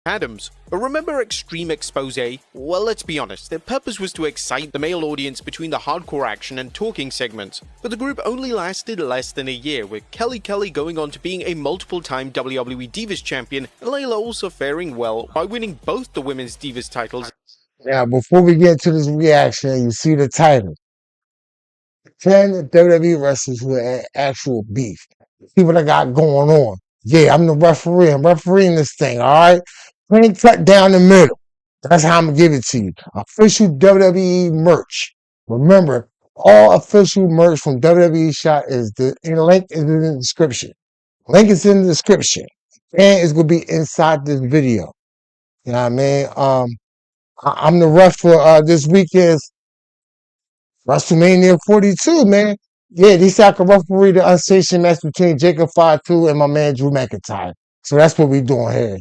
Adams. But remember Extreme Expose? Well, let's be honest, their purpose was to excite the male audience between the hardcore action and talking segments. But the group only lasted less than a year, with Kelly going on to being a multiple-time WWE Divas champion, and Layla also faring well by winning both the Women's Divas titles. Now, before we get to this reaction, you see the title. 10 WWE wrestlers who had actual beef. See what I got going on. Yeah, I'm the referee. I'm refereeing this thing, all right? Clean cut down the middle. That's how I'm going to give it to you. Official WWE merch. Remember, all official merch from WWE Shop is the link is in the description. Link is in the description. And it's going to be inside this video. You know what I mean? I'm the ref for this weekend's WrestleMania 42, man. Yeah, they said I could referee the unsanctioned match between Jacob 5-2 and my man Drew McIntyre. So that's what we doing here.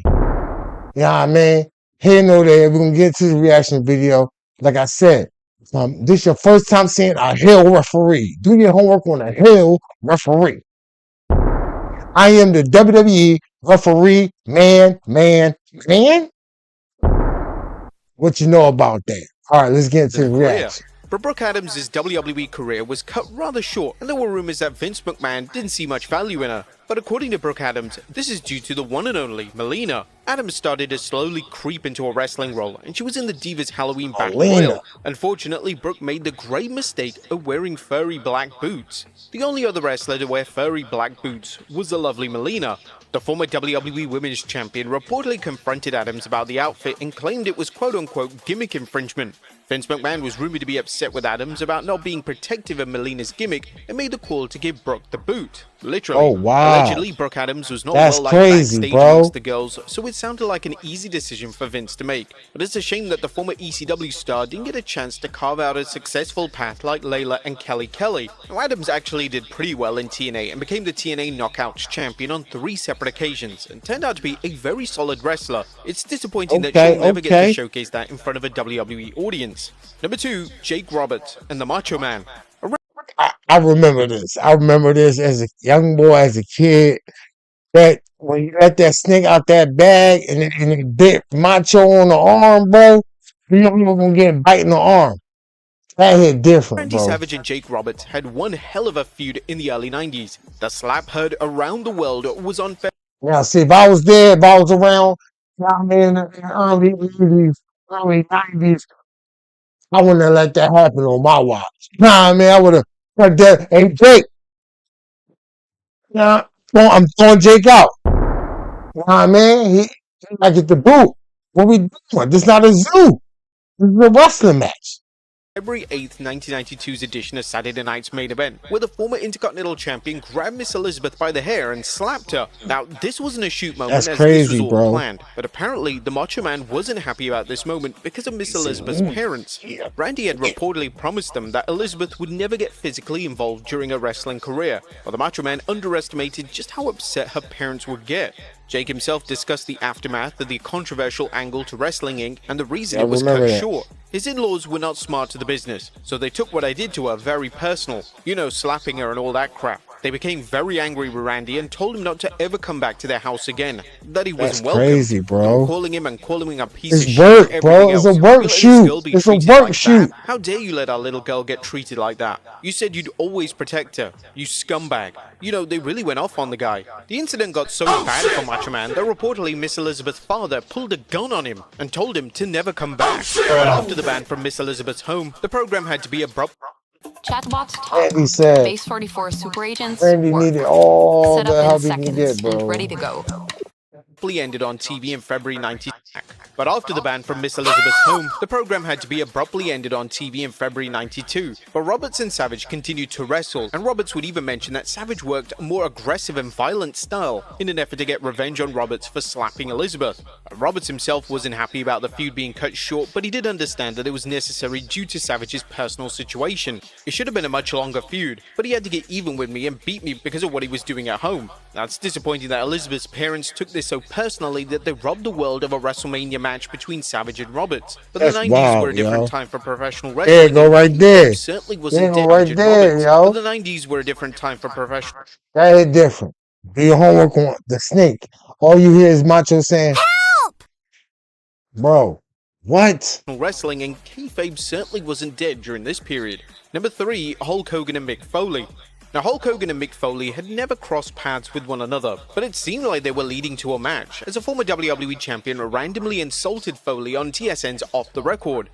You know what I mean? Here, no there. We're going to get to the reaction video. Like I said, this is your first time seeing a heel referee. Do your homework on a heel referee. I am the WWE referee man. What you know about that? All right, let's get into the reaction. But Brooke Adams' WWE career was cut rather short, and there were rumors that Vince McMahon didn't see much value in her. But according to Brooke Adams, this is due to the one and only Melina. Adams started to slowly creep into a wrestling role, and she was in the Divas Halloween Battle Royal. Unfortunately, Brooke made the grave mistake of wearing furry black boots. The only other wrestler to wear furry black boots was the lovely Melina. The former WWE Women's Champion reportedly confronted Adams about the outfit and claimed it was quote-unquote gimmick infringement. Vince McMahon was rumored to be upset with Adams about not being protective of Melina's gimmick and made the call to give Brooke the boot. Literally. Oh, wow. Allegedly, Brooke Adams was not well liked backstage amongst the girls, so it sounded like an easy decision for Vince to make. But it's a shame that the former ECW star didn't get a chance to carve out a successful path like Layla and Kelly. Now, Adams actually did pretty well in TNA and became the TNA Knockouts champion on 3 separate occasions and turned out to be a very solid wrestler. It's disappointing that she'll never get to showcase that in front of a WWE audience. Number 2, Jake Roberts and the Macho Man. I remember this. I remember this as a young boy, as a kid. That when you let that snake out that bag and it bit Macho on the arm, bro, you know you're gonna get a bite in the arm. That hit different, Randy bro. Savage and Jake Roberts had one hell of a feud in the early 90s. The slap heard around the world was on. Now, see, if I was there, if I was around, you know what I mean, in the early 80s, early 90s, I wouldn't have let that happen on my watch. You know what I mean? I would have like that. Hey, Jake. Yeah, I'm throwing Jake out. You know what I mean? He might get the boot. What we doing? This is not a zoo. This is a wrestling match. February 8th, 1992's edition of Saturday Night's Main Event, where the former Intercontinental Champion grabbed Miss Elizabeth by the hair and slapped her. Now, this wasn't a shoot moment. That's crazy, this was all bro. planned, but apparently the Macho Man wasn't happy about this moment because of Miss Elizabeth's parents. Randy had reportedly promised them that Elizabeth would never get physically involved during her wrestling career, but the Macho Man underestimated just how upset her parents would get. Jake himself discussed the aftermath of the controversial angle to Wrestling Inc. and the reason it was cut short. His in-laws were not smart to the business, so they took what I did to her very personal. You know, slapping her and all that crap. They became very angry with Randy and told him not to ever come back to their house again. That he wasn't welcome. That's crazy, bro. Calling him a piece of shit. It's work, bro. It's a work shoot. It's a work shoot. How dare you let our little girl get treated like that? You said you'd always protect her. You scumbag. You know, they really went off on the guy. The incident got so bad for Macho Man that reportedly Miss Elizabeth's father pulled a gun on him and told him to never come back. After the ban from Miss Elizabeth's home, the program had to be abrupt. Chatbots Randy said Base 44 super agents Randy needed all set the up help in he can seconds get, and bro. ready to go. Ended on TV in February 19. But after the ban from Miss Elizabeth's home, the program had to be abruptly ended on TV in February 92. But Roberts and Savage continued to wrestle, and Roberts would even mention that Savage worked a more aggressive and violent style in an effort to get revenge on Roberts for slapping Elizabeth. Roberts himself wasn't happy about the feud being cut short, but he did understand that it was necessary due to Savage's personal situation. It should have been a much longer feud, but he had to get even with me and beat me because of what he was doing at home. Now, it's disappointing that Elizabeth's parents took this so personally that they robbed the world of a WrestleMania match between Savage and Roberts. But That's the 90s wild, were a different yo. time for professional wrestling. There you go, right there. Certainly There wasn't you go, damaged right there, Roberts, yo. but the 90s were a different time for professional. That hit different. Do your homework on the snake. All you hear is Macho saying, Help! Bro, what? wrestling, and kayfabe certainly wasn't dead during this period. Number 3, Hulk Hogan and Mick Foley. Now, Hulk Hogan and Mick Foley had never crossed paths with one another, but it seemed like they were leading to a match, as a former WWE champion randomly insulted Foley on TSN's Off the Record.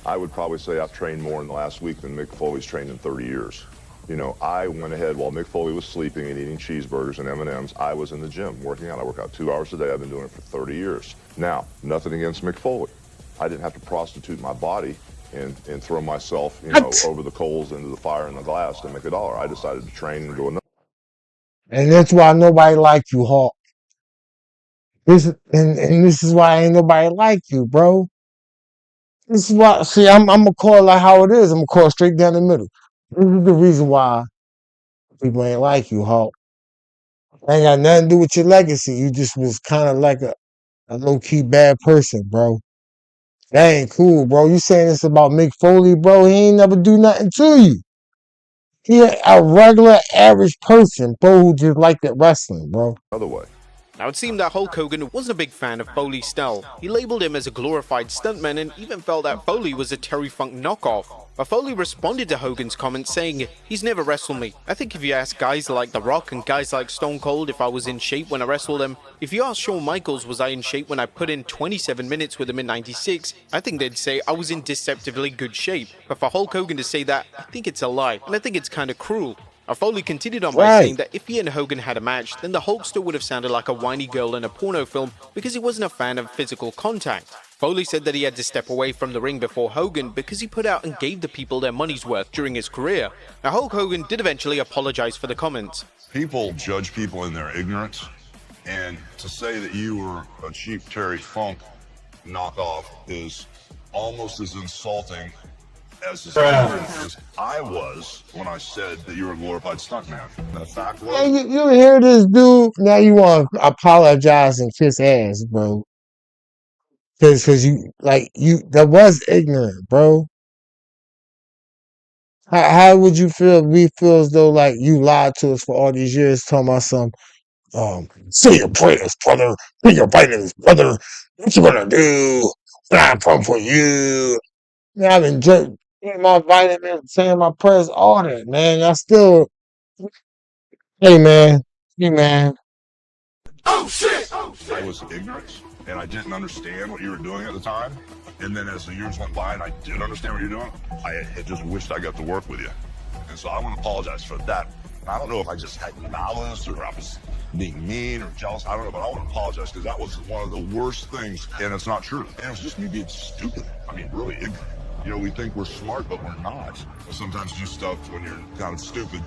I would probably say I've trained more in the last week than Mick Foley's trained in 30 years. You know, I went ahead while Mick Foley was sleeping and eating cheeseburgers and M&Ms. I was in the gym working out. I work out 2 hours a day. I've been doing it for 30 years. Now, nothing against Mick Foley. I didn't have to prostitute my body and throw myself, over the coals into the fire and the glass to make a dollar. I decided to train and go. And that's why nobody like you, Hawk. This is why ain't nobody like you, bro. This is why. See, I'm gonna call it like how it is. I'm gonna call it straight down the middle. This is the reason why people ain't like you, Hawk. Ain't got nothing to do with your legacy. You just was kind of like a low key bad person, bro. That ain't cool, bro. You saying this about Mick Foley, bro? He ain't never do nothing to you. He a regular, average person, bro, who just liked that wrestling, bro. Other way. Now, it seemed that Hulk Hogan wasn't a big fan of Foley's style. He labeled him as a glorified stuntman and even felt that Foley was a Terry Funk knockoff. But Foley responded to Hogan's comments saying, "He's never wrestled me. I think if you ask guys like The Rock and guys like Stone Cold if I was in shape when I wrestled them, if you ask Shawn Michaels was I in shape when I put in 27 minutes with him in '96, I think they'd say I was in deceptively good shape. But for Hulk Hogan to say that, I think it's a lie, and I think it's kind of cruel." Foley continued on by saying that if he and Hogan had a match, then the Hulkster would have sounded like a whiny girl in a porno film because he wasn't a fan of physical contact. Foley said that he had to step away from the ring before Hogan because he put out and gave the people their money's worth during his career. Now, Hulk Hogan did eventually apologize for the comments. People judge people in their ignorance, and to say that you were a cheap Terry Funk knockoff is almost as insulting as I was when I said that you were a glorified stuntman. The fact was, Hey, you hear this dude? Now you want to apologize and kiss ass, bro. Cause that was ignorant, bro. How would you feel? We feel as though like you lied to us for all these years, talking about some say your prayers, brother. Say your vitamins, brother. What you gonna do? I'm from for you. Man, I've been taking my vitamins, saying my prayers, all that, man. I still, hey man, hey man. oh shit! I was ignorant, and I didn't understand what you were doing at the time. And then as the years went by and I did understand what you're doing, I had just wished I got to work with you. And so I want to apologize for that. I don't know if I just had malice or I was being mean or jealous. I don't know, but I want to apologize because that was one of the worst things, and it's not true. And it was just me being stupid. I mean, really ignorant. You know, we think we're smart, but we're not. Sometimes you do stuff when you're kind of stupid,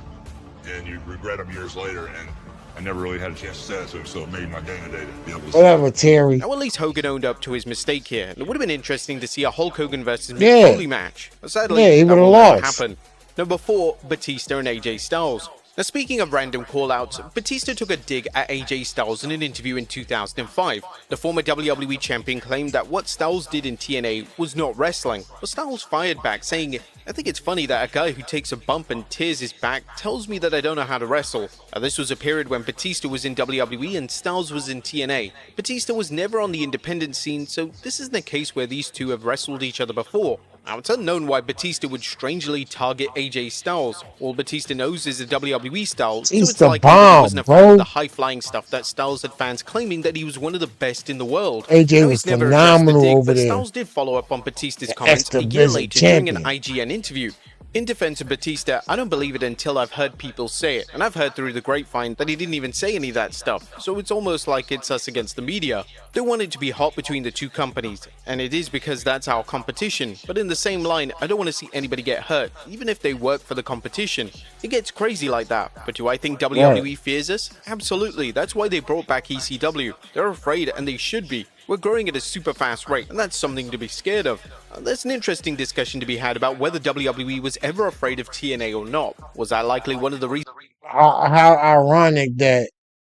and you regret them years later, and I never really had a chance to say it to him, so it made my day-to-day to be able to Whatever, Terry. Now, at least Hogan owned up to his mistake here, and it would have been interesting to see a Hulk Hogan versus Mick Foley match. But sadly, he that would have will never lost. happen. Number 4, Batista and AJ Styles. Now, speaking of random call-outs, Batista took a dig at AJ Styles in an interview in 2005. The former WWE champion claimed that what Styles did in TNA was not wrestling, but Styles fired back saying, "I think it's funny that a guy who takes a bump and tears his back tells me that I don't know how to wrestle." This was a period when Batista was in WWE and Styles was in TNA. Batista was never on the independent scene, so this isn't a case where these two have wrestled each other before. Now, it's unknown why Batista would strangely target AJ Styles. All Batista knows is the WWE style, so He's it's the likely that he bomb, wasn't a fan bro. of the high-flying stuff that Styles had fans claiming that he was one of the best in the world. AJ Now, was he's never addressed the phenomenal dig, over but there. Styles did follow up on Batista's The comments a year X-Division later during an champion. IGN interview. In defense of Batista, I don't believe it until I've heard people say it, and I've heard through the grapevine that he didn't even say any of that stuff, so it's almost like it's us against the media. They want it to be hot between the two companies, and it is because that's our competition, but in the same line, I don't want to see anybody get hurt, even if they work for the competition. It gets crazy like that, but do I think WWE fears us? Absolutely, that's why they brought back ECW. They're afraid, and they should be. We're growing at a super fast rate, and that's something to be scared of. There's an interesting discussion to be had about whether WWE was ever afraid of TNA or not. Was that likely one of the reasons? How ironic that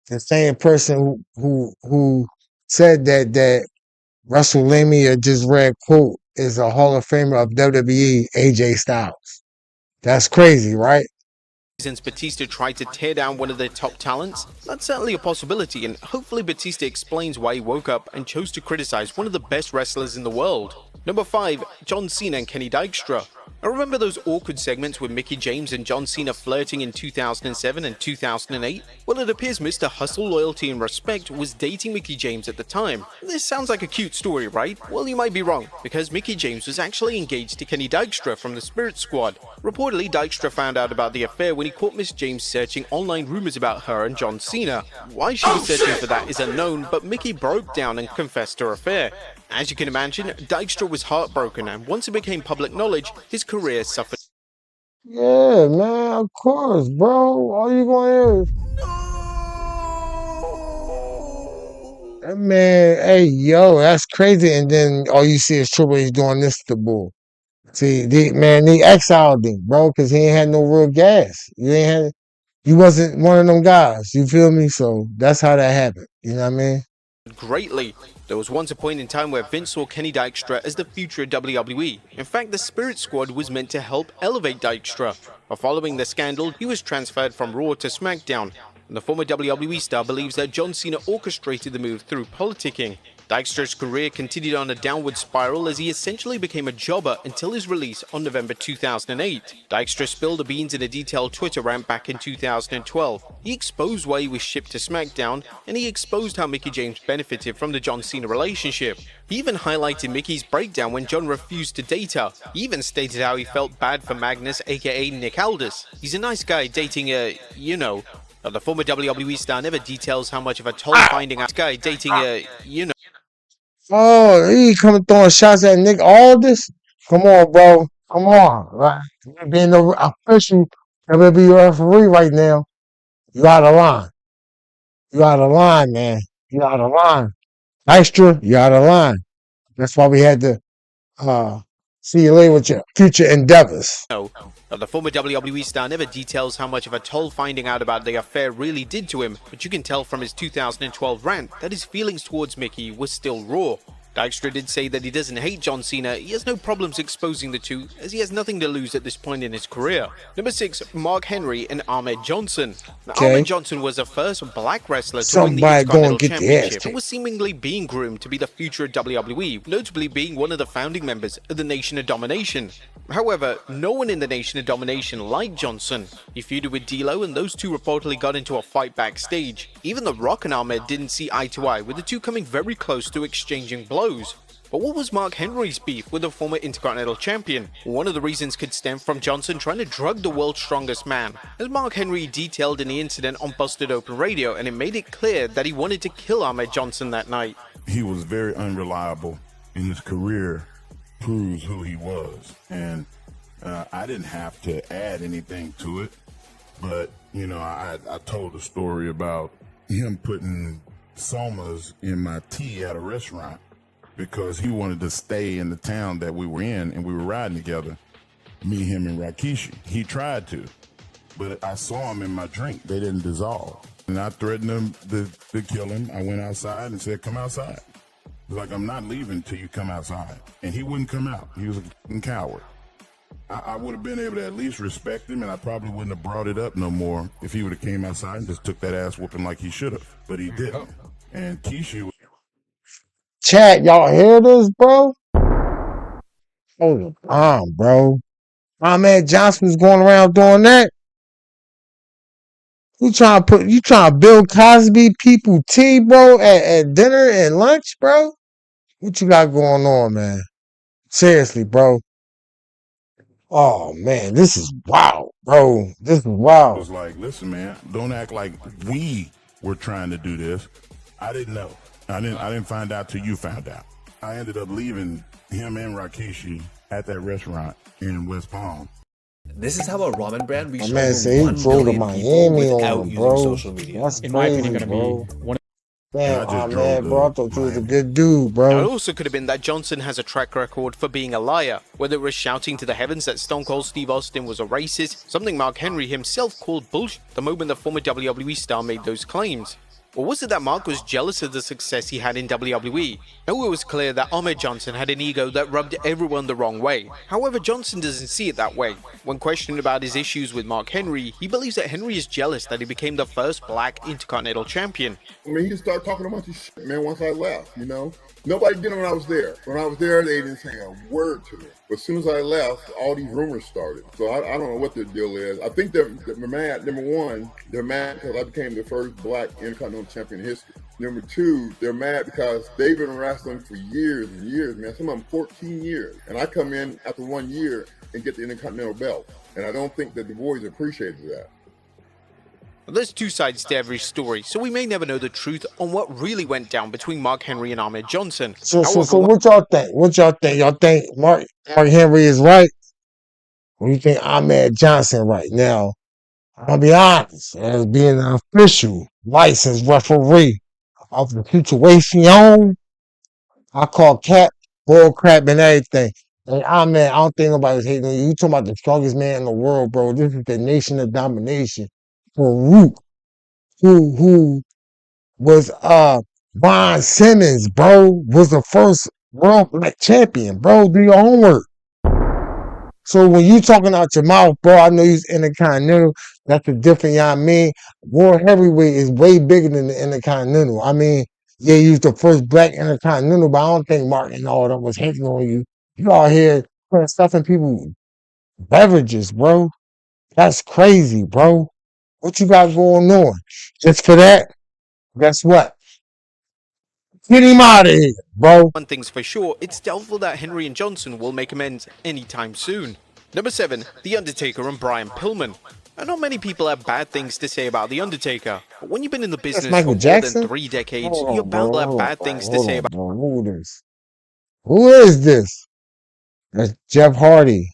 the same person who said that WrestleMania just read quote is a Hall of Famer of WWE, AJ Styles. That's crazy, right? Since Batista tried to tear down one of their top talents? That's certainly a possibility, and hopefully Batista explains why he woke up and chose to criticize one of the best wrestlers in the world. Number 5. John Cena and Kenny Dykstra. I remember those awkward segments with Mickie James and John Cena flirting in 2007 and 2008? Well, it appears Mr. Hustle, Loyalty and Respect was dating Mickie James at the time. This sounds like a cute story, right? Well, you might be wrong, because Mickie James was actually engaged to Kenny Dykstra from the Spirit Squad. Reportedly, Dykstra found out about the affair when he caught Miss James searching online rumors about her and John Cena. Why she was searching for that is unknown, but Mickie broke down and confessed her affair. As you can imagine, Dykstra was heartbroken, and once it became public knowledge, his career suffered. Yeah, man, of course, bro. All you gonna hear is, that man, hey, yo, that's crazy. And then all you see is Triple H doing this to the bull. See, they exiled him, bro, because he ain't had no real gas. You wasn't one of them guys. You feel me? So that's how that happened. You know what I mean? Greatly. There was once a point in time where Vince saw Kenny Dykstra as the future of WWE. In fact, the Spirit Squad was meant to help elevate Dykstra. But following the scandal, he was transferred from Raw to SmackDown. And the former WWE star believes that John Cena orchestrated the move through politicking. Dykstra's career continued on a downward spiral as he essentially became a jobber until his release on November 2008. Dykstra spilled the beans in a detailed Twitter rant back in 2012. He exposed why he was shipped to SmackDown, and he exposed how Mickie James benefited from the John Cena relationship. He even highlighted Mickey's breakdown when John refused to date her. He even stated how he felt bad for Magnus, aka Nick Aldis. He's a nice guy dating you know. But the former WWE star never details how much of a toll finding out guy dating you know. Oh, he coming throwing shots at Nick Aldis? Come on, bro. Come on. Right? Being the official WWE referee right now, you out of line. You out of line, man. You out of line. Extra, you out of line. That's why we had to see you later with your future endeavors. The former WWE star never details how much of a toll finding out about the affair really did to him, but you can tell from his 2012 rant that his feelings towards Mickie was still raw. Dykstra did say that he doesn't hate John Cena, he has no problems exposing the two, as he has nothing to lose at this point in his career. Number 6, Mark Henry and Ahmed Johnson. Now, Ahmed Johnson was the first black wrestler to win the Intercontinental Championship and was seemingly being groomed to be the future of WWE, notably being one of the founding members of the Nation of Domination. However, no one in the Nation of Domination liked Johnson. He feuded with D'Lo, and those two reportedly got into a fight backstage. Even The Rock and Ahmed didn't see eye to eye, with the two coming very close to exchanging blows. But what was Mark Henry's beef with the former Intercontinental Champion? One of the reasons could stem from Johnson trying to drug the world's strongest man, as Mark Henry detailed in the incident on Busted Open Radio, and it made it clear that he wanted to kill Ahmed Johnson that night. He was very unreliable, and his career proves who he was. And I didn't have to add anything to it, but, you know, I told a story about him putting somas in my tea at a restaurant because he wanted to stay in the town that we were in, and we were riding together, me, him, and Rikishi. He tried to, but I saw him in my drink. They didn't dissolve. And I threatened him to kill him. I went outside and said, come outside. Like, I'm not leaving till you come outside. And he wouldn't come out. He was a fucking coward. I would have been able to at least respect him, and I probably wouldn't have brought it up no more if he would have came outside and just took that ass whooping like he should have. But he didn't. And Kishi. Chat, y'all hear this, bro? Hold on, bro. My man Johnson was going around doing that. You trying to Bill Cosby people tea, bro, at dinner and lunch, bro? What you got going on, man? Seriously, bro. Oh man, this is wild, bro. This is wild. I was like, listen, man, don't act like we were trying to do this. I didn't know. I didn't find out till you found out. I ended up leaving him and Rikishi at that restaurant in West Palm. This is how a ramen brand reached man over 1 billion Miami people without on, using bro. social media. That's in my opinion, crazy, going bro. to be one. Damn, I just man, drove bro, I to thought you was a Miami. good dude, Now, it bro. also could have been that Johnson has a track record for being a liar, whether it was shouting to the heavens that Stone Cold Steve Austin was a racist, something Mark Henry himself called bullshit the moment the former WWE star made those claims. Or was it that Mark was jealous of the success he had in WWE? No, it was clear that Ahmed Johnson had an ego that rubbed everyone the wrong way. However, Johnson doesn't see it that way. When questioned about his issues with Mark Henry, he believes that Henry is jealous that he became the first black Intercontinental Champion. I mean, he just started talking a bunch of shit, man, once I left, you know? Nobody did it when I was there. When I was there, they didn't say a word to me. But as soon as I left, all these rumors started. So I don't know what the deal is. I think they're mad. Number one, they're mad because I became the first black Intercontinental Champion in history. Number two, they're mad because they've been wrestling for years and years, man. Some of them 14 years. And I come in after 1 year and get the Intercontinental belt. And I don't think that the boys appreciated that. There's two sides to every story, so we may never know the truth on what really went down between Mark Henry and Ahmed Johnson. So what y'all think? What y'all think? Y'all think Mark Henry is right? Or you think Ahmed Johnson right? Now, I'm gonna be honest, as being an official licensed referee of the situation, I call cap, bull crap, and everything. And Ahmed, I don't think nobody's hating on you. You talking about the strongest man in the world, bro. This is the nation of domination. Farouk, who was Ron Simmons, bro, was the first world black champion, bro. Do your homework. So when you talking out your mouth, bro, I know you's Intercontinental. That's a different, you know what I mean? World heavyweight is way bigger than the Intercontinental. I mean, yeah, you was the first black Intercontinental, but I don't think Martin and all them was hating on you. You out here putting stuff in people's beverages, bro. That's crazy, bro. What you got going on? Just for that, guess what? Get him out of here, bro. One thing's for sure, it's doubtful that Henry and Johnson will make amends anytime soon. Number 7, The Undertaker and Brian Pillman. And not many people have bad things to say about The Undertaker, but when you've been in the business for more than 3 decades, you're bound to have bad things to say about him. Who is this? That's Jeff Hardy.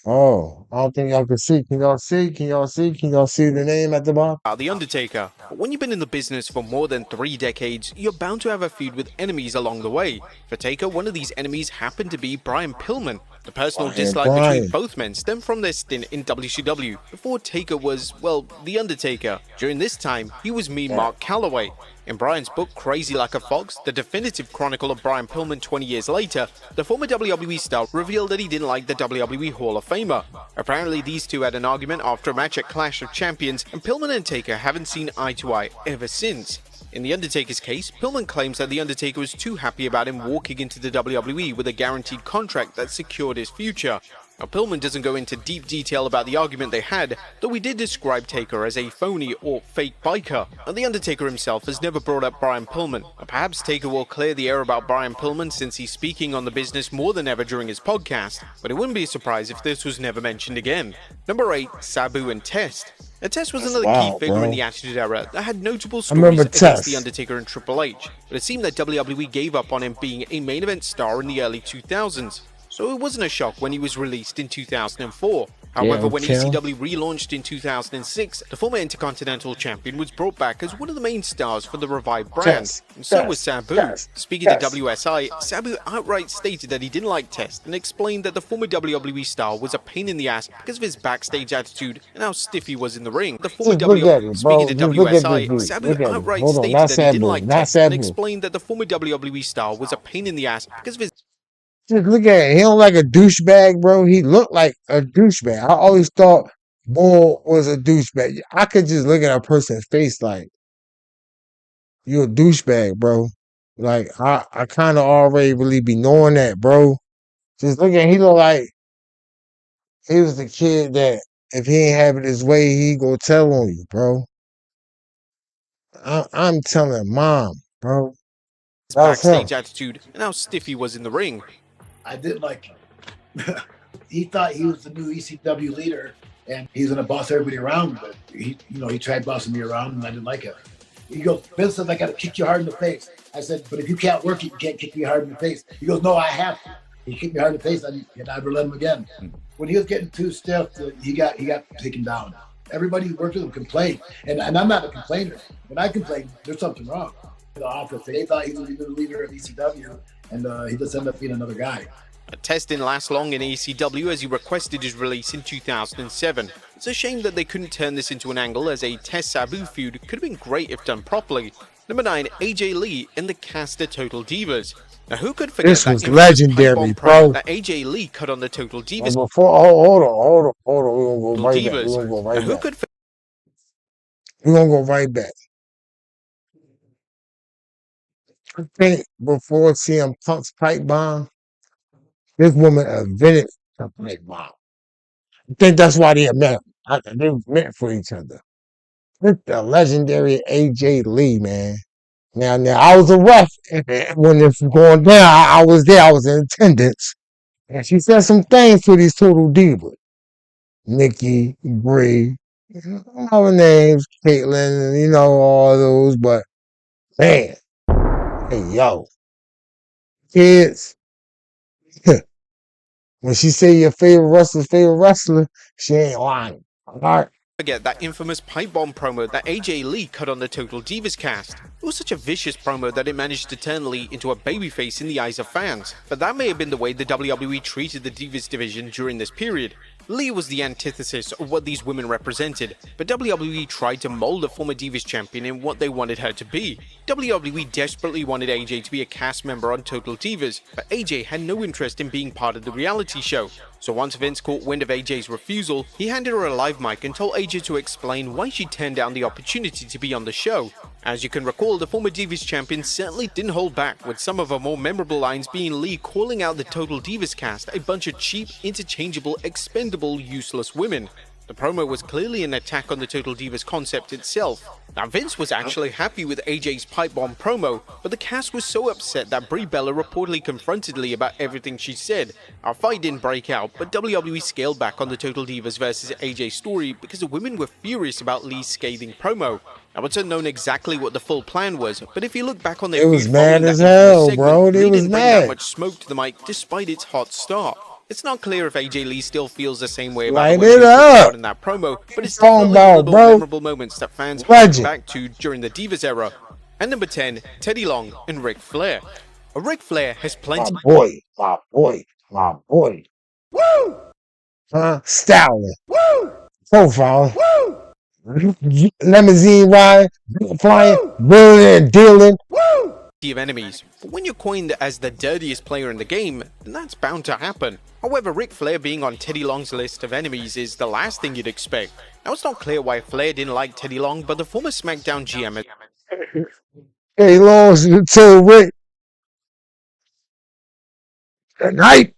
Oh, I don't think y'all can see. Can y'all see? Can y'all see? Can y'all see the name at the bottom? The Undertaker. But when you've been in the business for more than 3 decades, you're bound to have a feud with enemies along the way. For Taker, one of these enemies happened to be Brian Pillman. The personal dislike between both men stemmed from their stint in WCW before Taker was, well, The Undertaker. During this time, he was Mean Mark Calloway. In Brian's book, Crazy Like a Fox, the definitive chronicle of Brian Pillman 20 years later, the former WWE star revealed that he didn't like the WWE Hall of Famer. Apparently, these two had an argument after a match at Clash of Champions, and Pillman and Taker haven't seen eye to eye ever since. In The Undertaker's case, Pillman claims that The Undertaker was too happy about him walking into the WWE with a guaranteed contract that secured his future. Now, Pillman doesn't go into deep detail about the argument they had, though he did describe Taker as a phony or fake biker. And The Undertaker himself has never brought up Brian Pillman. Now, perhaps Taker will clear the air about Brian Pillman since he's speaking on the business more than ever during his podcast, but it wouldn't be a surprise if this was never mentioned again. Number 8, Sabu and Test. Now, Test was another key figure in the Attitude Era that had notable stories against The Undertaker and Triple H, but it seemed that WWE gave up on him being a main event star in the early 2000s. So it wasn't a shock when he was released in 2004. However, when ECW relaunched in 2006, the former Intercontinental Champion was brought back as one of the main stars for the revived brand, and so was Sabu. Speaking to WSI, Sabu outright stated that he didn't like Test and explained that the former WWE star was a pain in the ass because of his backstage attitude and how stiff he was in the ring. The former Speaking to WSI, Sabu outright stated that he didn't like Test and explained that the former WWE star was a pain in the ass because of his Just look at it. He don't like a douchebag, bro. He looked like a douchebag. I always thought Bull was a douchebag. I could just look at a person's face like, you a douchebag, bro. Like, I kind of already really be knowing that, bro. Just look at he look like he was the kid that if he ain't have it his way, he go tell on you, bro. I'm telling mom, bro. Backstage attitude and how stiff he was in the ring. I didn't like him. He thought he was the new ECW leader and he's gonna boss everybody around, but he tried bossing me around and I didn't like it. He goes, Vince says I gotta kick you hard in the face. I said, but if you can't work it, you can't kick me hard in the face. He goes, no, I have to. He kicked me hard in the face and I never let him again. When he was getting too stiff, he got taken down. Everybody who worked with him complained. And I'm not a complainer. When I complain, there's something wrong. The office, they thought he was the leader of ECW, and he just ended up being another guy. A test didn't last long in ECW as he requested his release in 2007. It's a shame that they couldn't turn this into an angle, as a Test Sabu feud could have been great if done properly. Number 9, AJ Lee and the cast of Total Divas. Now who could forget This that was infamous legendary, pipe bomb bro. promo that AJ Lee cut on the Total Divas? Hold on. We're gonna go right back. We're gonna go Now right who back. could We're gonna go right back. I think before CM Punk's pipe bomb, this woman invented the pipe bomb. I think that's why they met. They were meant for each other. It's the legendary AJ Lee, man. Now, I was a ref when this was going down. I was there. I was in attendance. And she said some things to these Total Divas. Nikki, Brie, all the names, Caitlyn, you know, all those. But, man, hey, yo, kids, when she say your favorite wrestler, she ain't lying. All right? forget that infamous pipe bomb promo that AJ Lee cut on the Total Divas cast? It was such a vicious promo that it managed to turn Lee into a babyface in the eyes of fans, but that may have been the way the WWE treated the Divas division during this period. Lee was the antithesis of what these women represented, but WWE tried to mold the former Divas champion in what they wanted her to be. WWE desperately wanted AJ to be a cast member on Total Divas, but AJ had no interest in being part of the reality show. So once Vince caught wind of AJ's refusal, he handed her a live mic and told AJ to explain why she turned down the opportunity to be on the show. As you can recall, the former Divas champion certainly didn't hold back, with some of her more memorable lines being Lee calling out the Total Divas cast a bunch of cheap, interchangeable, expendable, useless women. The promo was clearly an attack on the Total Divas concept itself. Now Vince was actually happy with AJ's pipe bomb promo, but the cast was so upset that Brie Bella reportedly confronted Lee about everything she said. Our fight didn't break out, but WWE scaled back on the Total Divas versus AJ story because the women were furious about Lee's scathing promo. Now it's unknown exactly what the full plan was, but if you look back on their It was feud mad following as that hell, segment, bro. They Lee was didn't bring that mad. much smoke to the mic despite its hot start. It's not clear if AJ Lee still feels the same way about Light the way it he took up. part in that promo, but it's Talking definitely one about, of the bro. memorable moments that fans Legend. harken back to during the Divas era. And number 10, Teddy Long and Ric Flair. Ric Flair has plenty. My boy. Woo! Styling. Woo! Profile. Woo! Limousine ride, flying, wheeling and dealing. Woo! Of enemies, but when you're coined as the dirtiest player in the game, then that's bound to happen. However, Ric Flair being on Teddy Long's list of enemies is the last thing you'd expect. Now it's not clear why Flair didn't like Teddy Long, but the former SmackDown GM Hey, Long told Rick tonight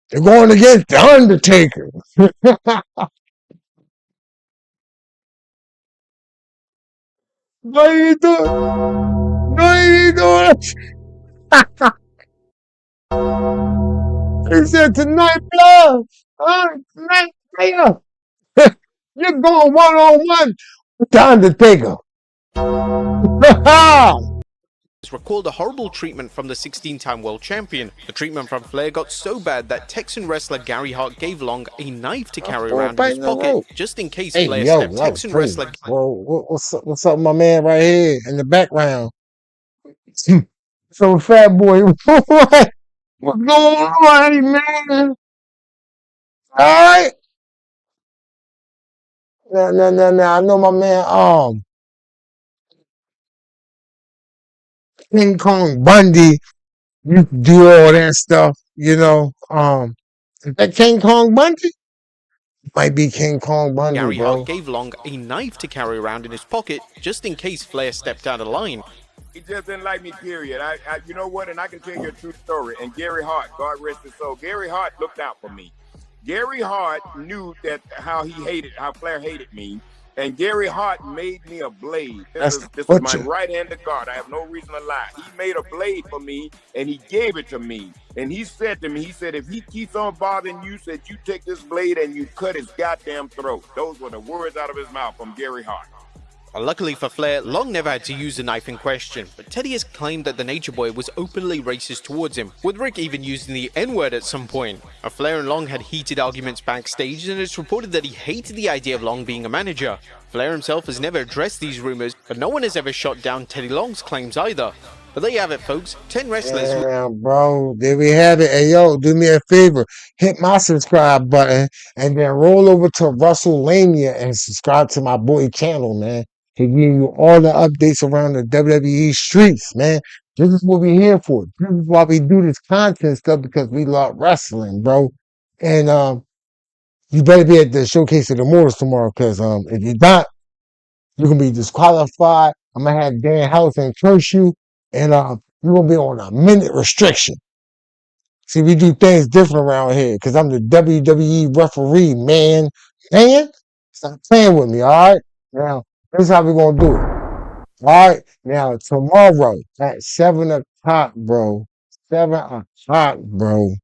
they're going against the Undertaker. What are you doing? What are you doing? He said tonight, love. Tonight, player. You're going one-on-one with the Undertaker. recalled a horrible treatment from the 16-time world champion. The treatment from Flair got so bad that Texan wrestler Gary Hart gave Long a knife to carry around in his pocket, just in case Flair stepped. Texan wrestler. What's up, my man, right here in the background? So fat boy, what? What's going on, man? All right. No. I know my man. King Kong Bundy used to do all that stuff, you know. Is that King Kong Bundy? Might be King Kong Bundy, Gary bro. Hart gave Long a knife to carry around in his pocket, just in case Flair stepped out of line. He just didn't like me, period. You know what? And I can tell you a true story. And Gary Hart, God rest his soul, Gary Hart looked out for me. Gary Hart knew that how Flair hated me. And Gary Hart made me a blade. This is my right-handed guard. I have no reason to lie. He made a blade for me, and he gave it to me. And he said to me, he said, if he keeps on bothering you, said you take this blade and you cut his goddamn throat. Those were the words out of his mouth from Gary Hart. Luckily for Flair, Long never had to use the knife in question, but Teddy has claimed that the Nature Boy was openly racist towards him, with Rick even using the N-word at some point. Flair and Long had heated arguments backstage, and it's reported that he hated the idea of Long being a manager. Flair himself has never addressed these rumors, but no one has ever shot down Teddy Long's claims either. But there you have it, folks. 10 wrestlers who Yeah, bro. There we have it. Hey, yo, do me a favor. Hit my subscribe button and then roll over to WrestleMania and subscribe to my boy channel, man. He give you all the updates around the WWE streets, man. This is what we here for. This is why we do this content stuff, because we love wrestling, bro. And you better be at the Showcase of the Immortals tomorrow, because if you're not, you're gonna be disqualified. I'm gonna have Dan House and curse you, and you're gonna be on a minute restriction. See, we do things different around here, because I'm the WWE referee, man. Man, stop playing with me, all right? Now, this is how we're gonna do it. All right, now tomorrow at 7 o'clock, bro. 7 o'clock, bro.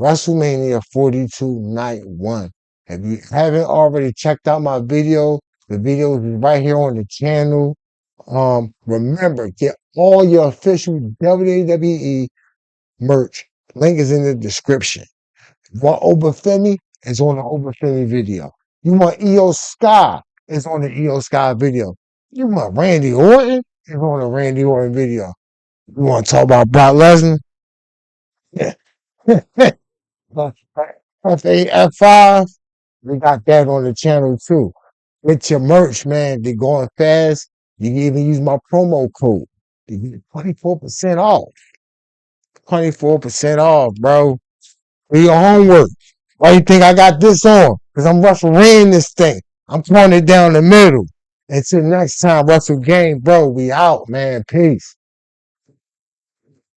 WrestleMania 42 Night 1. If you haven't already checked out my video, the video is right here on the channel. Remember, get all your official WWE merch. Link is in the description. You want Obafemi? It's on the Obafemi video. You want EO Sky? It's on the EO Sky video. You want Randy Orton? It's on the Randy Orton video. You want to talk about Brock Lesnar? Yeah. F8, F5, we got that on the channel too. Get your merch, man. They're going fast. You can even use my promo code. You get 24% off. 24% off, bro. Do your homework. Why you think I got this on? Because I'm refereeing this thing. I'm throwing it down the middle. Until next time, Wrestle Game, bro. We out, man. Peace.